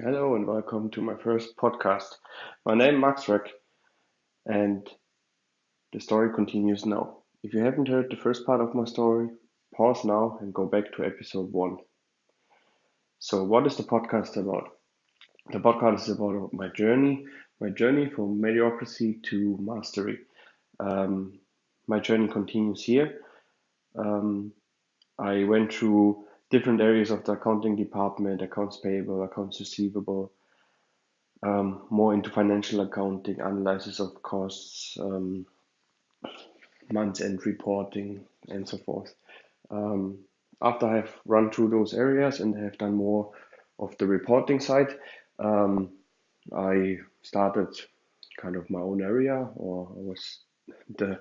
Hello and welcome to my first podcast. My name is Max Reck and the story continues now. If you haven't heard the first part of my story, pause now and go back to episode 1. So what is the podcast about? The podcast is about my journey from mediocrity to mastery. Um, my journey continues here. Um, I went through different areas of the accounting department, accounts payable, accounts receivable, more into financial accounting, analysis of costs, month-end reporting, and so forth. Um, After I've run through those areas and have done more of the reporting side, um, I started kind of my own area, or I was the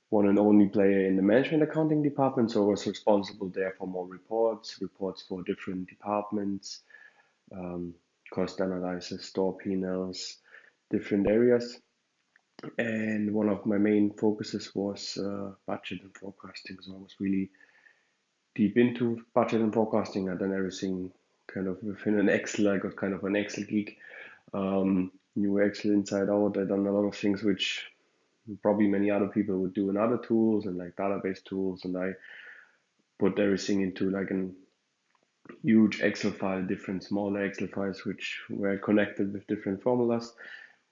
one and only player in the management accounting department, so I was responsible there for more reports for different departments, um, cost analysis, store P&Ls, different areas. And one of my main focuses was budget and forecasting. So I was really deep into budget and forecasting. I've done everything kind of within an Excel. I got kind of an Excel geek. Knew Excel inside out. I've done a lot of things which probably many other people would do in other tools and like database tools. And I put everything into like an huge Excel file, different smaller Excel files, which were connected with different formulas,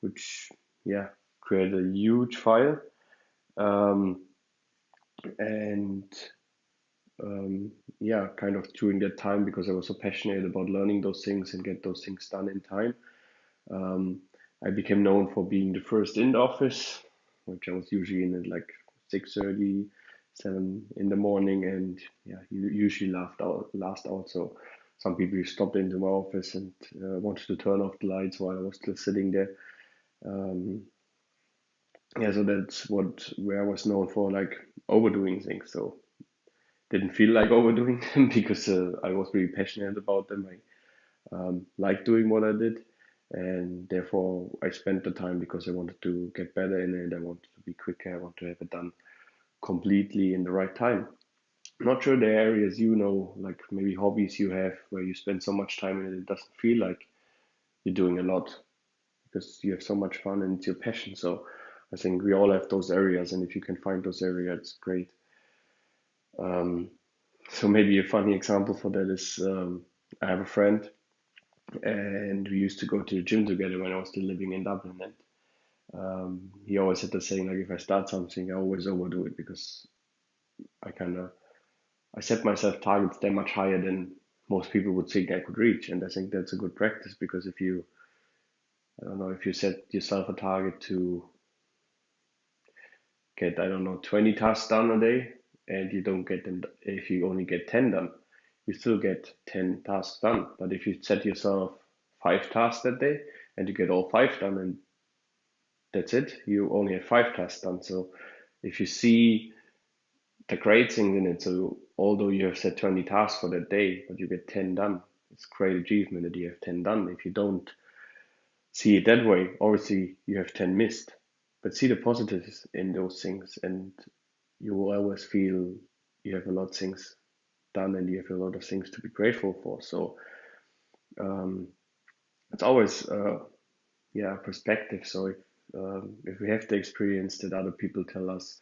which, yeah, created a huge file. Um, and yeah, kind of during that time, because I was so passionate about learning those things and get those things done in time, um, I became known for being the first in the office, which I was usually in at like 6:30, 7 in the morning, and yeah, you usually last out. So some people stopped into my office and wanted to turn off the lights while I was still sitting there. Um, yeah, so that's where I was known for, like overdoing things. So didn't feel like overdoing them because I was really passionate about them. I liked doing what I did, and therefore I spent the time because I wanted to get better in it. I wanted to be quicker. I want to have it done completely in the right time. Not sure the areas like maybe hobbies you have where you spend so much time in it, it doesn't feel like you're doing a lot because you have so much fun and it's your passion. So I think we all have those areas, and if you can find those areas, it's great. Um, So maybe a funny example for that is I have a friend and we used to go to the gym together when I was still living in Dublin, and he always had the saying like if I start something I always overdo it because I set myself targets that much higher than most people would think I could reach, and I think that's a good practice because if you I don't know if you set yourself a target to get, I don't know, 20 tasks done a day and you don't get them, if you only get 10 done, you still get 10 tasks done. But if you set yourself 5 tasks that day and you get all 5 done and that's it, you only have 5 tasks done. So if you see the great things in it, so although you have set 20 tasks for that day, but you get 10 done, it's a great achievement that you have 10 done. If you don't see it that way, obviously you have 10 missed. But see the positives in those things, and you will always feel you have a lot of things done and you have a lot of things to be grateful for. So um, it's always yeah, perspective. So if we have the experience that other people tell us,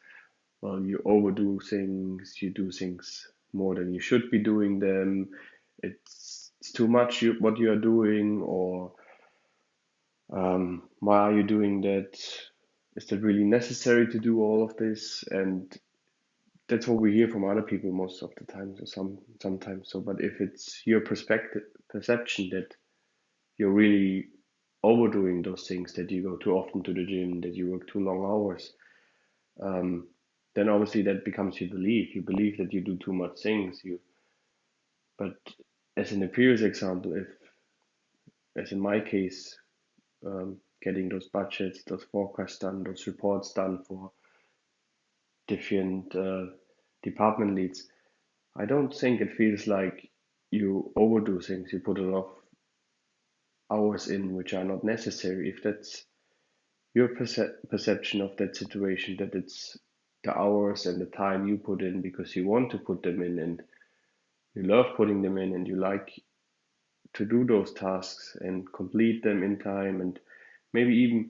well, you overdo things, you do things more than you should be doing them, it's too much what you are doing, or why are you doing that? Is that really necessary to do all of this? And that's what we hear from other people most of the time, so sometimes. So but if it's your perception that you're really overdoing those things, that you go too often to the gym, that you work too long hours, um, then obviously that becomes your belief. You believe that you do too much things. You But as in the previous example, if as in my case, getting those budgets, those forecasts done, those reports done for different department leads, I don't think it feels like you overdo things. You put a lot of hours in which are not necessary. If that's your perception of that situation, that it's the hours and the time you put in because you want to put them in and you love putting them in and you like to do those tasks and complete them in time, and maybe even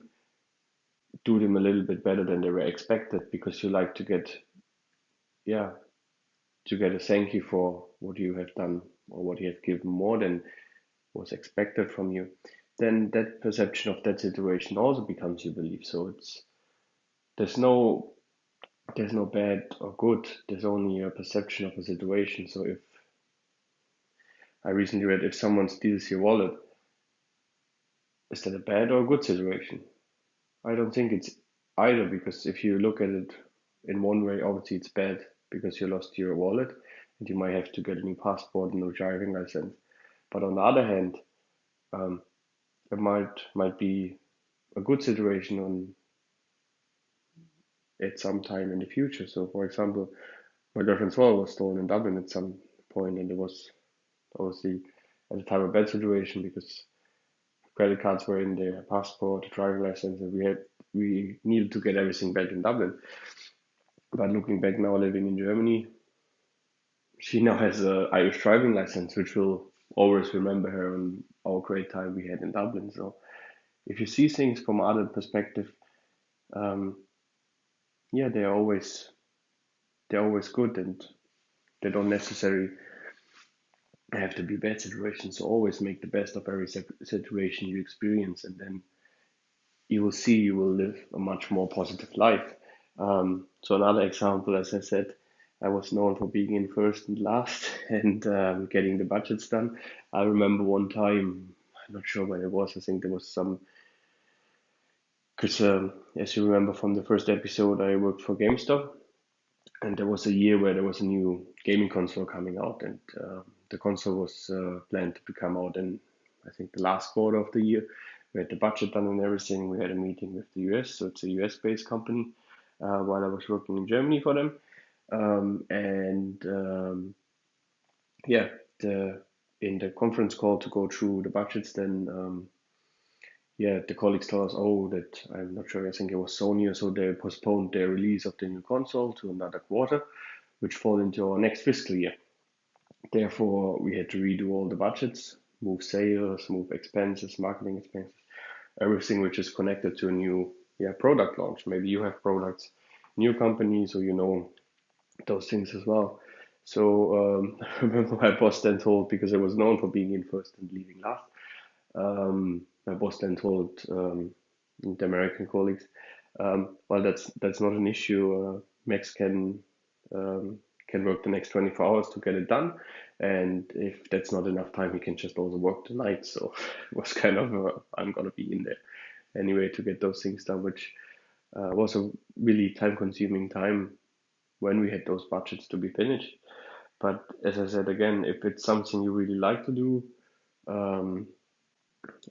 do them a little bit better than they were expected, because you like to get, yeah, to get a thank you for what you have done or what you have given more than was expected from you, then that perception of that situation also becomes your belief. So there's no there's no bad or good. There's only a perception of a situation. So if I recently read, if someone steals your wallet, is that a bad or a good situation? I don't think it's either, because if you look at it in one way, obviously it's bad because you lost your wallet and you might have to get a new passport and a driving license. But on the other hand, um, it might be a good situation on at some time in the future. So, for example, my girlfriend's wallet was stolen in Dublin at some point, and it was obviously at the time a bad situation because credit cards were in their passport, driving license, and we needed to get everything back in Dublin. But looking back now, living in Germany, she now has a Irish driving license, which will always remember her and our great time we had in Dublin. So if you see things from other perspective, um, yeah, they're always good, and they don't necessarily have to be bad situations. So always make the best of every situation you experience, and then you will see you will live a much more positive life. So another example, as I said, I was known for being in first and last and getting the budgets done. I remember one time, I'm not sure when it was. I think there was some, because as you remember from the first episode, I worked for GameStop, and there was a year where there was a new gaming console coming out, and the console was planned to come out in, I think, the last quarter of the year. We had the budget done and everything. We had a meeting with the US, so it's a US based company, while I was working in Germany for them. And yeah, the in the conference call to go through the budgets, then yeah, the colleagues told us, oh, that I'm not sure, I think it was Sony or so, they postponed their release of the new console to another quarter, which fall into our next fiscal year. Therefore, we had to redo all the budgets, move sales, move expenses, marketing expenses, everything which is connected to a new product launch. Maybe you have products in your company, so you know those things as well. So I remember my boss then told, because I was known for being in first and leaving last, my boss then told the American colleagues, well, that's not an issue. Max can work the next 24 hours to get it done, and if that's not enough time, he can just also work the night. So it was kind of I'm gonna be in there anyway to get those things done, which was a really time-consuming time when we had those budgets to be finished. But as I said again, if it's something you really like to do, um,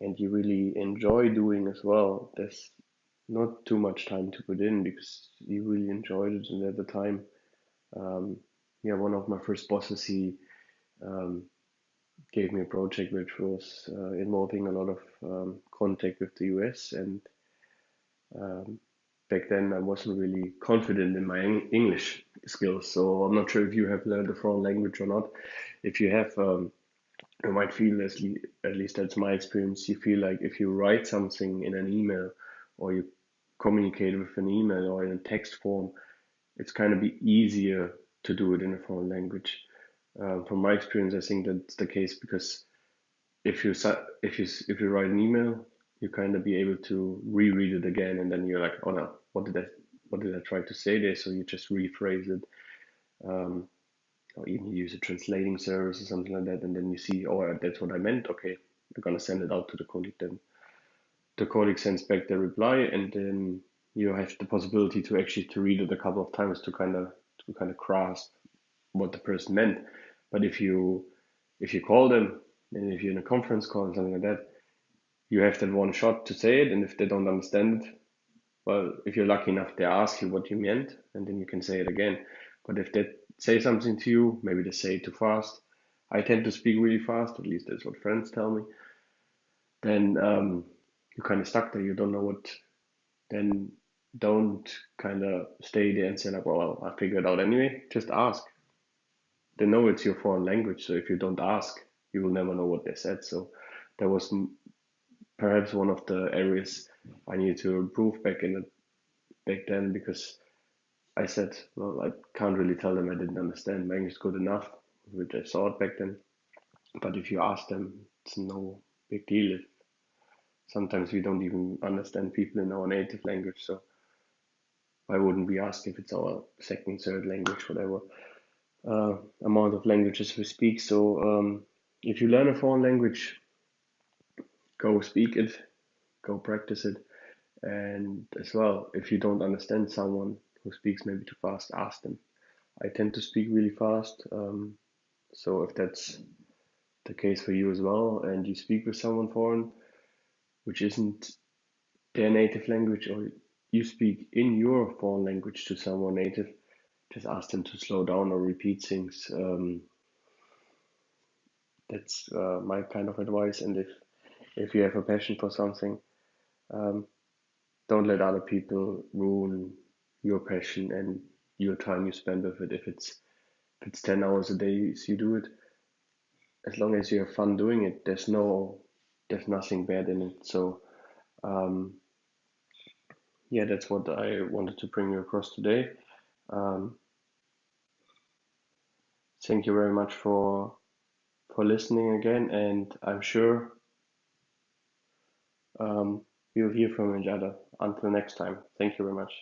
and you really enjoy doing as well, there's not too much time to put in because you really enjoyed it. And at the time, um, yeah, one of my first bosses, he um, gave me a project which was involving a lot of contact with the US, and um, back then I wasn't really confident in my English skills. So I'm not sure if you have learned a foreign language or not. If you have, you might feel, at least that's my experience, you feel like if you write something in an email or you communicate with an email or in a text form, it's kind of be easier to do it in a foreign language. From my experience, I think that's the case because if you write an email, you kind of be able to reread it again, and then you're like, oh no, what did I try to say there? So you just rephrase it, um, or even use a translating service or something like that, and then you see, oh, that's what I meant. Okay, we're gonna send it out to the colleague. Then the colleague sends back the reply, and then you have the possibility to actually to read it a couple of times to kind of grasp what the person meant. But if you call them, and if you're in a conference call and something like that, you have that one shot to say it, and if they don't understand it, well, if you're lucky enough, they ask you what you meant, and then you can say it again. But if they say something to you, maybe they say it too fast. I tend to speak really fast, at least that's what friends tell me. Then you're kind of stuck there. You don't know what. Then don't kind of stay there and say like, well, I figured it out anyway. Just ask. They know it's your foreign language, so if you don't ask, you will never know what they said. So that was perhaps one of the areas I needed to improve back then, because I said, well, I can't really tell them I didn't understand. My English is good enough, which I thought back then. But if you ask them, it's no big deal. Sometimes we don't even understand people in our native language, so why wouldn't we ask if it's our second, third language, whatever amount of languages we speak? So if you learn a foreign language, go speak it, go practice it. And as well, if you don't understand someone who speaks maybe too fast, ask them. I tend to speak really fast, so if that's the case for you as well, and you speak with someone foreign, which isn't their native language, or you speak in your foreign language to someone native, just ask them to slow down or repeat things. That's my kind of advice. And if you have a passion for something, um, don't let other people ruin your passion and your time you spend with it. If it's 10 hours a day you do it, as long as you have fun doing it, there's nothing bad in it. So um, yeah, that's what I wanted to bring you across today. Um, thank you very much for listening again, and I'm sure we'll hear from each other. Until next time, thank you very much.